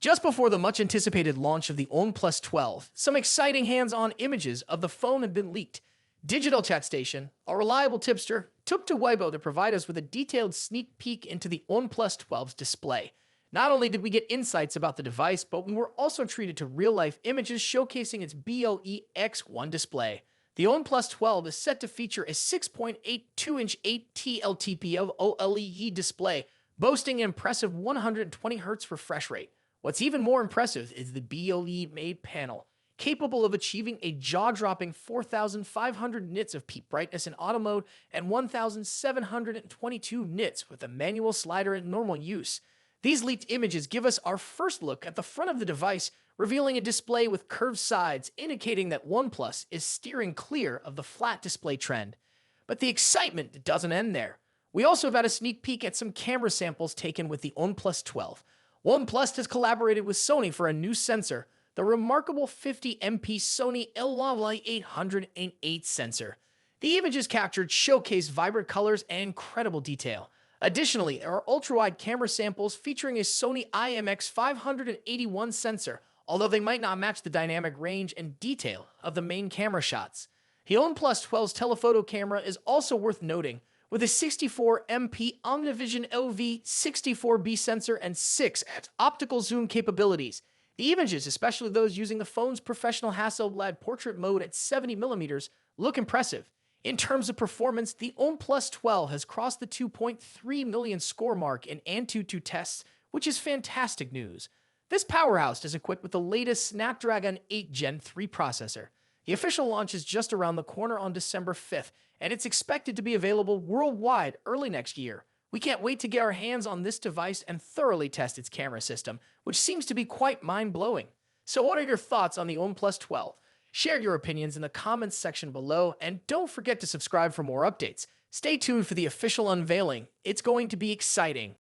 Just before the much-anticipated launch of the OnePlus 12, some exciting hands-on images of the phone had been leaked. Digital Chat Station, a reliable tipster, took to Weibo to provide us with a detailed sneak peek into the OnePlus 12's display. Not only did we get insights about the device, but we were also treated to real-life images showcasing its BLE X1 display. The OnePlus 12 is set to feature a 6.82-inch 8T LTP of OLED display, boasting an impressive 120Hz refresh rate. What's even more impressive is the BLE-made panel, capable of achieving a jaw-dropping 4,500 nits of peak brightness in auto mode and 1,722 nits with a manual slider in normal use. These leaked images give us our first look at the front of the device, revealing a display with curved sides, indicating that OnePlus is steering clear of the flat display trend. But the excitement doesn't end there. We also got a sneak peek at some camera samples taken with the OnePlus 12. OnePlus has collaborated with Sony for a new sensor, the remarkable 50MP Sony LWI 808 sensor. The images captured showcase vibrant colors and incredible detail. Additionally, there are ultra-wide camera samples featuring a Sony IMX581 sensor, although they might not match the dynamic range and detail of the main camera shots. The OnePlus 12's telephoto camera is also worth noting, with a 64MP OmniVision LV64B sensor and 6x optical zoom capabilities. The images, especially those using the phone's professional Hasselblad portrait mode at 70mm, look impressive. In terms of performance, the OnePlus 12 has crossed the 2.3 million score mark in AnTuTu tests, which is fantastic news. This powerhouse is equipped with the latest Snapdragon 8 Gen 3 processor. The official launch is just around the corner on December 5th, and it's expected to be available worldwide early next year. We can't wait to get our hands on this device and thoroughly test its camera system, which seems to be quite mind-blowing. So what are your thoughts on the OnePlus 12? Share your opinions in the comments section below, and don't forget to subscribe for more updates. Stay tuned for the official unveiling. It's going to be exciting.